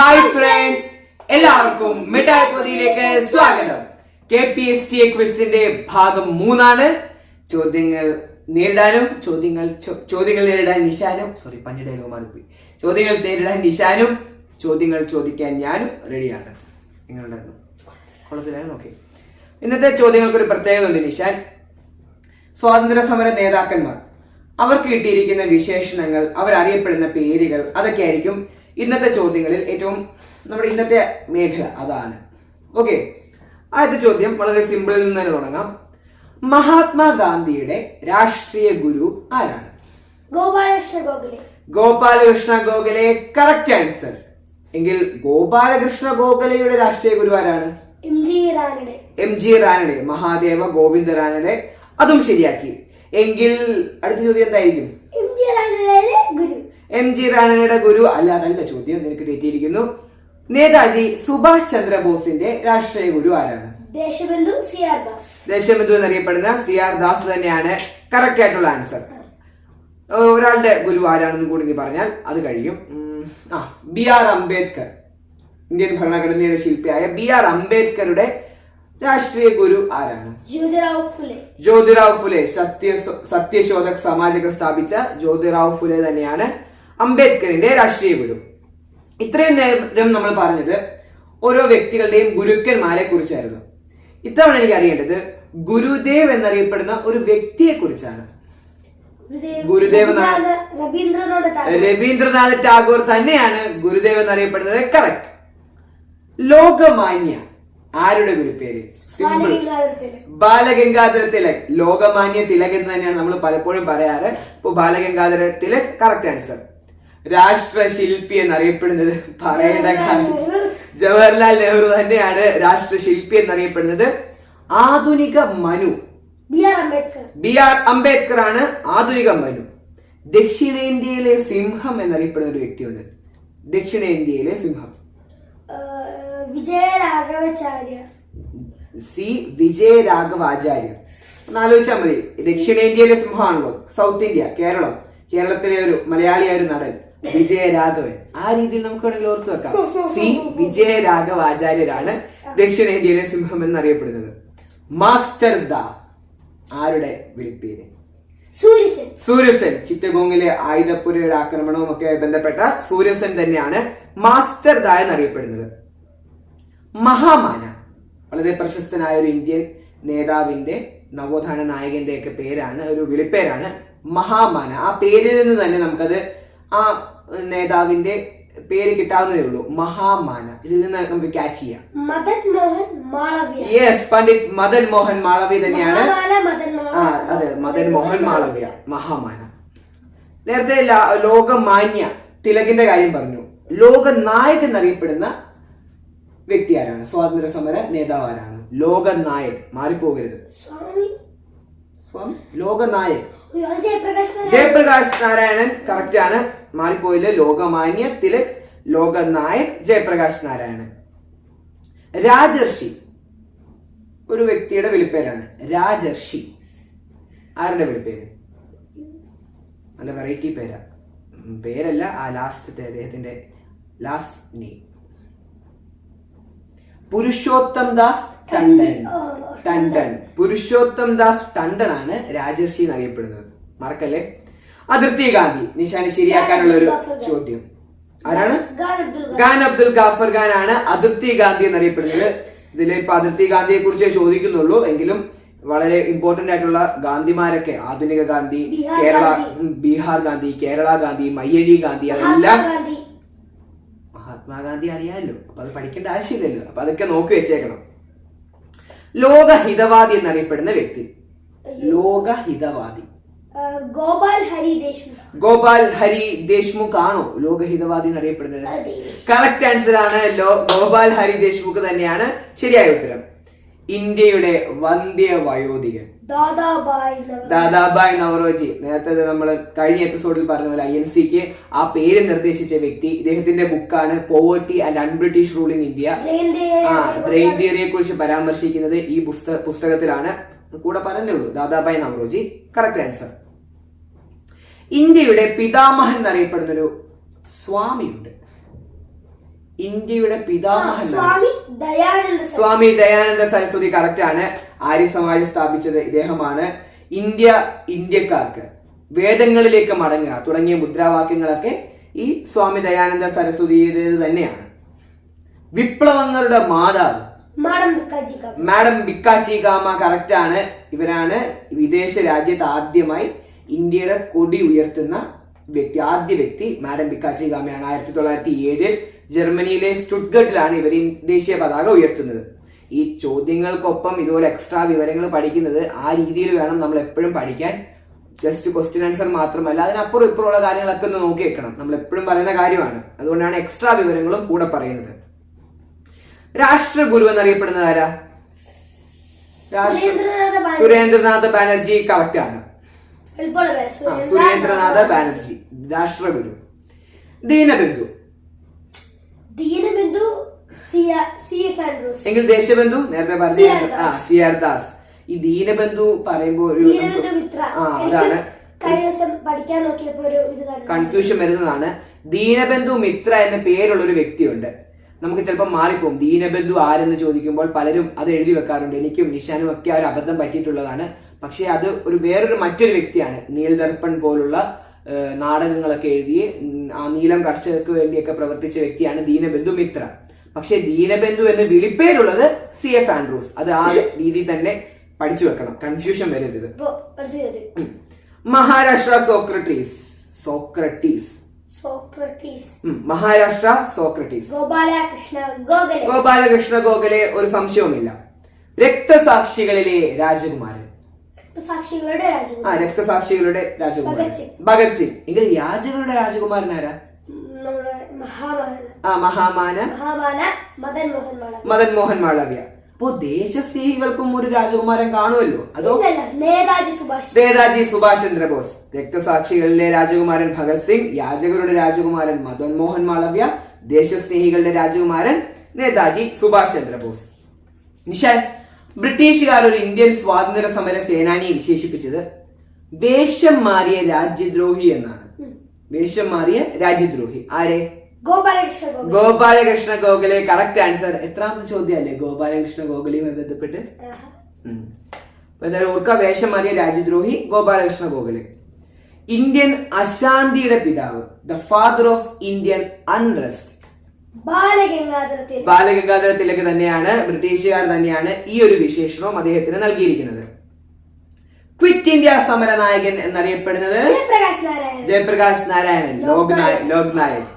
Hi friends, എല്ലാവർക്കും മിഠായി പൊതിയിലേക്ക് സ്വാഗതം. KPST ക്വിസിന്റെ ഭാഗം 3 ചോദ്യങ്ങൾ നേരിടാനും ചോദ്യങ്ങൾ നേരിടാൻ നിശാനും ചോദ്യങ്ങൾ നേരിടാൻ നിശാനും ചോദ്യങ്ങൾ ചോദിക്കാൻ ഞാനും റെഡിയാണ്. നിങ്ങളുണ്ടായിരുന്നു കുളത്തിലായിരുന്നു. ഓക്കെ, ഇന്നത്തെ ചോദ്യങ്ങൾക്ക് ഒരു പ്രത്യേകത ഉണ്ട്. നിശാൻ, സ്വാതന്ത്ര്യ സമര നേതാക്കന്മാർ, അവർക്ക് കിട്ടിയിരിക്കുന്ന വിശേഷണങ്ങൾ, അവരറിയപ്പെടുന്ന പേരുകൾ, അതൊക്കെ ആയിരിക്കും ഇന്നത്തെ ചോദ്യങ്ങളിൽ ഏറ്റവും നമ്മുടെ ഇന്നത്തെ മേഖല അതാണ്. ഓക്കെ, ആദ്യത്തെ ചോദ്യം വളരെ സിമ്പിളിൽ നിന്ന് തന്നെ തുടങ്ങാം. മഹാത്മാഗാന്ധിയുടെ രാഷ്ട്രീയ ഗുരു ആരാണ്? ഗോപാലകൃഷ്ണ ഗോഖലെ. Correct answer. എങ്കിൽ ഗോപാലകൃഷ്ണ ഗോഖലെയുടെ രാഷ്ട്രീയ ഗുരു ആരാണ്? M G Ranade, Mahadeva Govinda Ranade. അതും ശരിയാക്കി. എങ്കിൽ അടുത്ത ചോദ്യം എന്തായിരിക്കും? എം ജി റാനഡയുടെ ഗുരു അല്ലാതല്ല ചോദ്യം, നിനക്ക് തെറ്റിയിരിക്കുന്നു. നേതാജി സുഭാഷ് ചന്ദ്രബോസിന്റെ രാഷ്ട്രീയ ഗുരു ആരാണ്? ദേശബന്ധു എന്നറിയപ്പെടുന്ന CR ദാസ് തന്നെയാണ് കറക്റ്റ് ആയിട്ടുള്ള ആൻസർ. ഒരാളുടെ ഗുരു ആരാണെന്ന് കൂടി നീ പറഞ്ഞാൽ അത് കഴിയും. BR അംബേദ്കർ, ഇന്ത്യൻ ഭരണഘടനയുടെ ശില്പിയായ BR അംബേദ്കറുടെ രാഷ്ട്രീയ ഗുരു ആരാണ്? ജ്യോതിറാവ് ഫുലെ. സത്യശോധക് സമാജൊക്കെ സ്ഥാപിച്ച ജ്യോതിറാവ് ഫുലെ തന്നെയാണ് അംബേദ്കറിന്റെ രാഷ്ട്രീയ ഗുരു. ഇത്രയും നേരം നമ്മൾ പറഞ്ഞത് ഓരോ വ്യക്തികളുടെയും ഗുരുക്കന്മാരെ കുറിച്ചായിരുന്നു. ഇത്തവണ എനിക്ക് അറിയേണ്ടത് ഗുരുദേവ് എന്നറിയപ്പെടുന്ന ഒരു വ്യക്തിയെ കുറിച്ചാണ്. ഗുരുദേവ് രവീന്ദ്രനാഥ് ടാഗോർ തന്നെയാണ് ഗുരുദേവ് എന്നറിയപ്പെടുന്നത്. കറക്റ്റ്. ലോകമാന്യ ആരുടെ ഗുരുപ്പേര്? സിമ്പിൾ, ബാലഗംഗാധര തിലക്. ലോകമാന്യ തിലക് എന്ന് തന്നെയാണ് നമ്മൾ പലപ്പോഴും പറയാറ്. ഇപ്പൊ ബാലഗംഗാധര തിലക് കറക്റ്റ് ആൻസർ. രാഷ്ട്രശില്പി എന്നറിയപ്പെടുന്നത് പറയേണ്ട കാര്യം ജവഹർലാൽ നെഹ്റു തന്നെയാണ് രാഷ്ട്രശില്പി എന്നറിയപ്പെടുന്നത്. ആധുനിക മനു BR അംബേദ്കർ ആണ് ആധുനിക മനു. ദക്ഷിണേന്ത്യയിലെ സിംഹം എന്നറിയപ്പെടുന്ന ഒരു വ്യക്തിയുണ്ട്. ദക്ഷിണേന്ത്യയിലെ സിംഹം വിജയരാഘവാചാര്യ. ഒന്ന് ആലോചിച്ചാൽ മതി. ദക്ഷിണേന്ത്യയിലെ സിംഹമാണല്ലോ. സൗത്ത് ഇന്ത്യ, കേരളത്തിലെ ഒരു മലയാളിയായ ഒരു നടൻ വിജയരാഘവൻ. ആ രീതിയിൽ നമുക്ക് വേണമെങ്കിൽ ഓർത്തു വെക്കാം. വിജയരാഘവാചാര്യരാണ് ദക്ഷിണേന്ത്യയിലെ സിംഹം എന്നറിയപ്പെടുന്നത്. മാസ്റ്റർ ദ ആരുടെ വിളിപ്പേര്? സൂര്യസെൻ. ചിറ്റഗോങ്ങിലെ ആയുധപ്പുരയുടെ ആക്രമണവും ഒക്കെ ബന്ധപ്പെട്ട സൂര്യസെൻ തന്നെയാണ് മാസ്റ്റർ ദ എന്നറിയപ്പെടുന്നത്. മഹാമാന, വളരെ പ്രശസ്തനായ ഒരു ഇന്ത്യൻ നേതാവിന്റെ, നവോത്ഥാന നായകന്റെ ഒക്കെ പേരാണ്, ഒരു വിളിപ്പേരാണ് മഹാമാന. ആ പേരിൽ നിന്ന് തന്നെ നമുക്കത് ആ നേതാവിന്റെ പേര് കിട്ടാവുന്നതേ ഉള്ളൂ. മഹാമാന. ഇതിൽ നിന്ന് നമുക്ക് ക്യാച്ച് ചെയ്യാം. യെസ്, പണ്ഡിറ്റ് മദൻ മോഹൻ മാളവ്യ തന്നെയാണ്. അതെ, മദൻ മോഹൻ മാളവ്യ, മഹാമാന. നേരത്തെ ലോകമാന്യ തിലകിന്റെ കാര്യം പറഞ്ഞു. ലോകനായകൻ എന്നറിയപ്പെടുന്ന വ്യക്തി ആരാണ്? സ്വാതന്ത്ര്യ സമര നേതാവ് ആരാണ്? ലോകനായക്. മാറിപ്പോകരുത്. ലോകനായക് ജയപ്രകാശ് നാരായണൻ. കറക്റ്റ് ആണ്, മാറിപ്പോയില്ല. ലോകമാന്യ തിലക്, ലോകനായക് ജയപ്രകാശ് നാരായണൻ. രാജർഷി ഒരു വ്യക്തിയുടെ വിളിപ്പേരാണ്. രാജർഷി ആരുടെ വിളിപ്പേര്? നല്ല വെറൈറ്റി പേരാ. പേരല്ല, ആ ലാസ്റ്റത്തെ അദ്ദേഹത്തിന്റെ ലാസ്റ്റ് നെയിം. പുരുഷോത്തം ദാസ് ടണ്ടൻ. പുരുഷോത്തം ദാസ് ടണ്ടൻ ആണ് രാജർഷി എന്നറിയപ്പെടുന്നത്. മറക്കല്ലേ. അതിർത്തി ഗാന്ധി. നിശാന് ശരിയാക്കാനുള്ള ഒരു ചോദ്യം. ആരാണ്? ഖാൻ അബ്ദുൽ ഗാഫർ ഖാൻ ആണ് അതിർത്തി ഗാന്ധി എന്നറിയപ്പെടുന്നത്. ഇതിൽ ഇപ്പൊ അതിർത്തി ഗാന്ധിയെ കുറിച്ച് ചോദിക്കുന്നുള്ളൂ. എങ്കിലും വളരെ ഇമ്പോർട്ടന്റ് ആയിട്ടുള്ള ഗാന്ധിമാരൊക്കെ, ആധുനിക ഗാന്ധി, ബീഹാർ ഗാന്ധി, കേരള ഗാന്ധി, മയ്യഴി ഗാന്ധി, അതെല്ലാം മഹാത്മാഗാന്ധി അറിയാമല്ലോ. അപ്പൊ അത് പഠിക്കേണ്ട ആവശ്യമില്ലല്ലോ. അപ്പൊ അതൊക്കെ നോക്കി വെച്ചേക്കണം. ലോകഹിതവാദി എന്നറിയപ്പെടുന്ന വ്യക്തി. ലോകഹിതവാദി ഗോപാൽ ഹരി ദേശ്മുഖ് ആണോ ലോകഹിതവാദി എന്നറിയപ്പെടുന്നത്? കറക്റ്റ് ആൻസർ ആണ്. ഗോപാൽ ഹരി ദേശ്മുഖ് തന്നെയാണ് ശരിയായ ഉത്തരം. ഇന്ത്യയുടെ വന്ധ്യ വയോധികൻ ദാദാഭായ് നവറോജി. നേരത്തെ നമ്മൾ കഴിഞ്ഞ എപ്പിസോഡിൽ പറഞ്ഞ പോലെ INCക്ക് ആ പേര് നിർദ്ദേശിച്ച വ്യക്തി. ഇദ്ദേഹത്തിന്റെ ബുക്കാണ് poverty and unBritish rule in India. Brain തിയറിയെ കുറിച്ച് പരാമർശിക്കുന്നത് ഈ പുസ്തകത്തിലാണ്. കൂടെ പറഞ്ഞേ ഉള്ളൂ. Dadabhai Naoroji correct answer. ഇന്ത്യയുടെ പിതാമഹൻ എന്നറിയപ്പെടുന്നൊരു സ്വാമിയുണ്ട്. ഇന്ത്യയുടെ പിതാമഹൻ സ്വാമി ദയാനന്ദ സരസ്വതി കറക്റ്റ് ആണ്. ആര്യ സമാജം സ്ഥാപിച്ചത് ഇദ്ദേഹമാണ്. ഇന്ത്യക്കാർക്ക് വേദങ്ങളിലേക്ക് മടങ്ങുക തുടങ്ങിയ മുദ്രാവാക്യങ്ങളൊക്കെ ഈ സ്വാമി ദയാനന്ദ സരസ്വതിയുടേത് തന്നെയാണ്. വിപ്ലവങ്ങളുടെ മാതാവ് മാഡം ബിക്കാച്ചി കാമ കറക്റ്റ് ആണ്. ഇവരാണ് വിദേശ രാജ്യത്ത് ആദ്യമായി ഇന്ത്യയുടെ കൊടി ഉയർത്തുന്ന ആദ്യ വ്യക്തി മാഡം ബിക്കാച്ചി ഗാമയാണ്. 1907 ജർമ്മനിയിലെ സ്റ്റുട്ട്ഗർട്ടിലാണ് ഇവർ ദേശീയ പതാക ഉയർത്തുന്നത്. ഈ ചോദ്യങ്ങൾക്കൊപ്പം ഇതുപോലെ എക്സ്ട്രാ വിവരങ്ങൾ പഠിക്കുന്നത് ആ രീതിയിൽ വേണം നമ്മൾ എപ്പോഴും പഠിക്കാൻ. ജസ്റ്റ് ക്വസ്റ്റ്യൻ ആൻസർ മാത്രമല്ല, അതിനപ്പുറം ഇപ്പുറമുള്ള കാര്യങ്ങളൊക്കെ ഒന്ന് നോക്കി വെക്കണം. നമ്മൾ എപ്പോഴും പറയുന്ന കാര്യമാണ്. അതുകൊണ്ടാണ് എക്സ്ട്രാ വിവരങ്ങളും കൂടെ പറയുന്നത്. രാഷ്ട്രഗുരു എന്നറിയപ്പെടുന്നത് ആരാ? സുരേന്ദ്രനാഥ് ബാനർജി കറക്റ്റ് ആണ്. സുരേന്ദ്രനാഥ ബാനർജി രാഷ്ട്രഗുരു. ദീനബന്ധു എങ്കിൽ ദേശബന്ധു നേരത്തെ പറഞ്ഞു CR ദാസ്. ഈ ദീനബന്ധു പറയുമ്പോൾ അതാണ് കൺഫ്യൂഷൻ വരുന്നതാണ്. ദീനബന്ധു മിത്ര എന്ന പേരുള്ള ഒരു വ്യക്തിയുണ്ട്. നമുക്ക് ചിലപ്പോൾ മാറിപ്പോകും. ദീനബന്ധു ആരെന്ന് ചോദിക്കുമ്പോൾ പലരും അത് എഴുതി വെക്കാറുണ്ട്. എനിക്കും നിഷാനും ഒക്കെ ആ ഒരു അബദ്ധം പറ്റിയിട്ടുള്ളതാണ്. പക്ഷെ അത് വേറൊരു മറ്റൊരു വ്യക്തിയാണ്. നീൽദർപ്പൺ പോലുള്ള നാടകങ്ങളൊക്കെ എഴുതി ആ നീലം കർഷകർക്ക് വേണ്ടിയൊക്കെ പ്രവർത്തിച്ച വ്യക്തിയാണ് ദീനബന്ധു മിത്ര. പക്ഷെ ദീനബന്ധു എന്ന് വിളിപ്പേരുള്ളത് CF ആൻഡ്രൂസ്. അത് ആ രീതി തന്നെ പഠിച്ചു വെക്കണം, കൺഫ്യൂഷൻ വരരുത്. മഹാരാഷ്ട്ര സോക്രട്ടീസ്. മഹാരാഷ്ട്ര സോക്രട്ടീസ്. ഗോപാലകൃഷ്ണ ഗോഖലെ ഒരു സംശയവുമില്ല. രക്തസാക്ഷികളിലെ രാജകുമാരൻ. രക്തസാക്ഷികളുടെ രാജകുമാരൻ ഭഗത് സിംഗ്. എങ്കിൽ യാചകരുടെ രാജകുമാരൻ ആരാ? മദൻ മോഹൻ മാളവ്യ. അപ്പോ ദേശസ്നേഹികൾക്കും ഒരു രാജകുമാരൻ കാണുമല്ലോ. അതോ നേതാജി സുഭാഷ് ചന്ദ്രബോസ്. രക്തസാക്ഷികളിലെ രാജകുമാരൻ ഭഗത് സിംഗ്, യാചകരുടെ രാജകുമാരൻ മദൻ മോഹൻ മാളവ്യ, ദേശസ്നേഹികളുടെ രാജകുമാരൻ നേതാജി സുഭാഷ് ചന്ദ്രബോസ്. നിഷാൻ, ബ്രിട്ടീഷുകാർ ഒരു ഇന്ത്യൻ സ്വാതന്ത്ര്യ സമര സേനാനിയെ വിശേഷിപ്പിച്ചത് വേഷം മാറിയ രാജ്യദ്രോഹി എന്നാണ്. വേഷം മാറിയ രാജ്യദ്രോഹി ആരെ? ഗോപാലകൃഷ്ണ ഗോഖലെ. Correct answer. എത്രാമത്തെ ചോദ്യമല്ലേ ഗോപാലകൃഷ്ണ ഗോഖലെയുമായി ബന്ധപ്പെട്ട്? എന്തായാലും ഓർക്ക, വേഷം മാറിയ രാജ്യദ്രോഹി ഗോപാലകൃഷ്ണ ഗോഖലെ. ഇന്ത്യൻ അശാന്തിയുടെ പിതാവ്, the father of Indian unrest, Balagangadhara Tilak തന്നെയാണ്. ബ്രിട്ടീഷുകാർ തന്നെയാണ് ഈ ഒരു വിശേഷണവും അദ്ദേഹത്തിന് നൽകിയിരിക്കുന്നത്. ക്വിറ്റ് ഇന്ത്യ സമര നായകൻ എന്നറിയപ്പെടുന്നത് ജയപ്രകാശ് നാരായണൻ, ലോക് നായക്.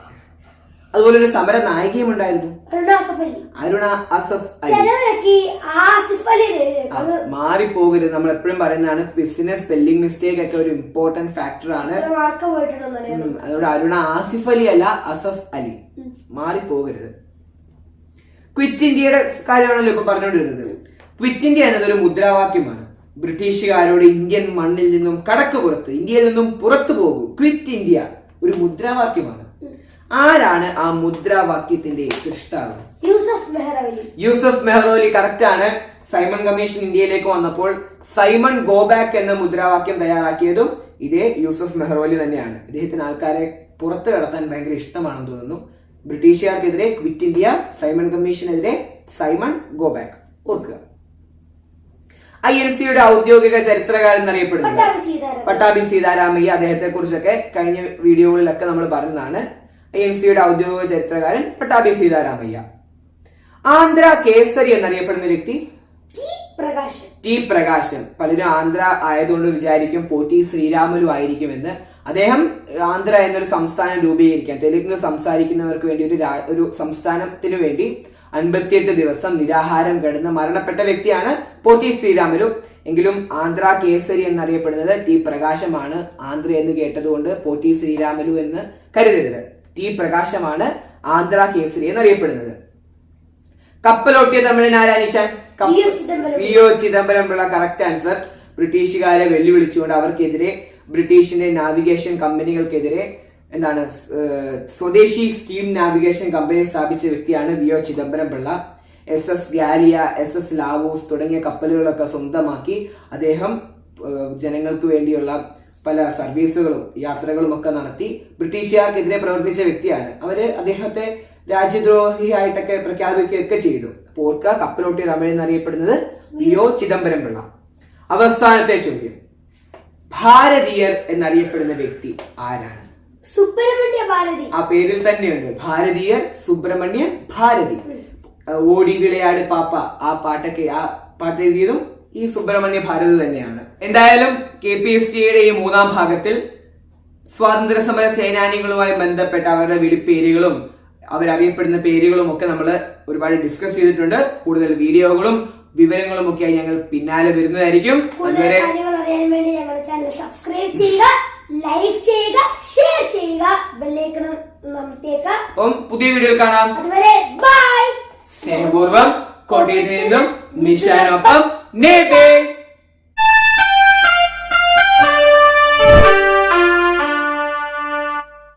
അതുപോലെ ഒരു സമര നായികയും ഉണ്ടായിരുന്നു, അരുണ അസഫ് അലി. മാറിപ്പോകരുത്, നമ്മൾ എപ്പോഴും പറയുന്നതാണ്. ക്വിസിന് സ്പെല്ലിംഗ് മിസ്റ്റേക്ക് ഒക്കെ ഒരു ഇമ്പോർട്ടന്റ് ഫാക്ടർ ആണ്. അതുകൊണ്ട് അരുണ ആസിഫ് അലി അല്ല, അസഫ് അലി. മാറിപ്പോകരുത്. ക്വിറ്റ് ഇന്ത്യയുടെ കാര്യമാണല്ലോ ഇപ്പൊ പറഞ്ഞുകൊണ്ടിരുന്നത്. ക്വിറ്റ് ഇന്ത്യ എന്നത് ഒരു മുദ്രാവാക്യമാണ്. ബ്രിട്ടീഷുകാരോട് ഇന്ത്യൻ മണ്ണിൽ നിന്നും കടക്ക് പുറത്ത്, ഇന്ത്യയിൽ നിന്നും പുറത്തു പോകൂ, ക്വിറ്റ് ഇന്ത്യ ഒരു മുദ്രാവാക്യമാണ്. ആരാണ് ആ മുദ്രാവാക്യത്തിന്റെ സൃഷ്ടാവ്? യൂസഫ് മെഹ്റോലി. കറക്റ്റ് ആണ്. സൈമൺ കമ്മീഷൻ ഇന്ത്യയിലേക്ക് വന്നപ്പോൾ സൈമൺ ഗോ ബാക്ക് എന്ന മുദ്രാവാക്യം തയ്യാറാക്കിയതും ഇതേ യൂസഫ് മെഹ്റോലി തന്നെയാണ്. ഇദ്ദേഹത്തിന് ആൾക്കാരെ പുറത്ത് കടത്താൻ ഭയങ്കര ഇഷ്ടമാണെന്ന് തോന്നുന്നു. ബ്രിട്ടീഷുകാർക്കെതിരെ ക്വിറ്റ് ഇന്ത്യ, സൈമൺ കമ്മീഷനെതിരെ സൈമൺ ഗോ ബാക്ക്. ഓർക്കുക. INC-യുടെ ഔദ്യോഗിക ചരിത്രകാരൻ എന്നറിയപ്പെടുന്നത് പട്ടാഭി സീതാരാമയ്യ. അദ്ദേഹത്തെ കുറിച്ചൊക്കെ കഴിഞ്ഞ വീഡിയോകളിലൊക്കെ നമ്മൾ പറഞ്ഞതാണ്. INC-യുടെ ഔദ്യോഗിക ചരിത്രകാരൻ പട്ടാഭി സീതാരാമയ്യ. ആന്ധ്ര കേസരി എന്നറിയപ്പെടുന്ന വ്യക്തി ടി പ്രകാശൻ. പലരും ആന്ധ്ര ആയതുകൊണ്ട് വിചാരിക്കും പോറ്റി ശ്രീരാമുലു ആയിരിക്കുമെന്ന്. അദ്ദേഹം ആന്ധ്ര എന്നൊരു സംസ്ഥാനം രൂപീകരിക്കാൻ, തെലുങ്ക് സംസാരിക്കുന്നവർക്ക് വേണ്ടി ഒരു സംസ്ഥാനത്തിനു വേണ്ടി 58 ദിവസം നിരാഹാരം കിടന്ന് മരണപ്പെട്ട വ്യക്തിയാണ് പോറ്റി ശ്രീരാമുലു. എങ്കിലും ആന്ധ്ര കേസരി എന്നറിയപ്പെടുന്നത് ടി പ്രകാശമാണ്. ആന്ധ്ര എന്ന് കേട്ടതുകൊണ്ട് പോറ്റി ശ്രീരാമുലു എന്ന് കരുതരുത്. ടി പ്രകാശമാണ് ആന്ധ്ര കേസരി എന്നറിയപ്പെടുന്നത്. കപ്പലോട്ടിയ തമിഴൻ ആരാ Nishan? V O. Chidambaram Pillai. Correct answer. ബ്രിട്ടീഷുകാരെ വെല്ലുവിളിച്ചുകൊണ്ട് അവർക്കെതിരെ, ബ്രിട്ടീഷിന്റെ നാവിഗേഷൻ കമ്പനികൾക്കെതിരെ സ്വദേശി സ്റ്റീം നാവിഗേഷൻ കമ്പനി സ്ഥാപിച്ച വ്യക്തിയാണ് വി.ഒ. Chidambaram Pillai. SS ഗാലിയ, SS Laos തുടങ്ങിയ കപ്പലുകളൊക്കെ സ്വന്തമാക്കി അദ്ദേഹം ജനങ്ങൾക്ക് വേണ്ടിയുള്ള പല സർവീസുകളും യാത്രകളും ഒക്കെ നടത്തി ബ്രിട്ടീഷുകാർക്കെതിരെ പ്രവർത്തിച്ച വ്യക്തിയാണ്. അദ്ദേഹത്തെ രാജ്യദ്രോഹിയായിട്ടൊക്കെ പ്രഖ്യാപിക്കുകയൊക്കെ ചെയ്തു. ഓർക്ക കപ്പലോട്ടിയ തമിഴ് എന്നറിയപ്പെടുന്നത് വിയോ ചിദംബരം പിള്ള. അവസാനത്തെ ചോദ്യം, ഭാരതീയർ എന്നറിയപ്പെടുന്ന വ്യക്തി ആരാണ്? സുബ്രഹ്മണ്യ ഭാരതി. ആ പേരിൽ തന്നെയുണ്ട് ഭാരതീയർ, സുബ്രഹ്മണ്യ ഭാരതി. ഓടി വിളയാട് പാപ്പ ആ പാട്ട് എഴുതിയതും ഈ സുബ്രഹ്മണ്യ ഭാരതി തന്നെയാണ്. എന്തായാലും KPSTയുടെ ഈ മൂന്നാം ഭാഗത്തിൽ സ്വാതന്ത്ര്യ സമര സേനാനികളുമായി ബന്ധപ്പെട്ട അവരുടെ വിളിപ്പേരുകളും അവരറിയപ്പെടുന്ന പേരുകളും ഒക്കെ നമ്മൾ ഒരുപാട് ഡിസ്കസ് ചെയ്തിട്ടുണ്ട്. കൂടുതൽ വീഡിയോകളും വിവരങ്ങളും ഒക്കെയായി ഞങ്ങൾ പിന്നാലെ വരുന്നതായിരിക്കും. കൂടുതൽ കാര്യങ്ങൾ അറിയാൻ വേണ്ടി ഞങ്ങളുടെ ചാനൽ സബ്സ്ക്രൈബ് ചെയ്യുക, ലൈക്ക് ചെയ്യുക, ഷെയർ ചെയ്യുക, ബെല്ലൈക്കൺ അമർത്തിയേക്കുക. അപ്പം പുതിയ വീഡിയോയിൽ കാണാം. അതുവരെ ബൈ. സ്നേഹപൂർവ്വം കോട്ടയത്ത് നിന്നും നിഷാനൊപ്പം നേസേ.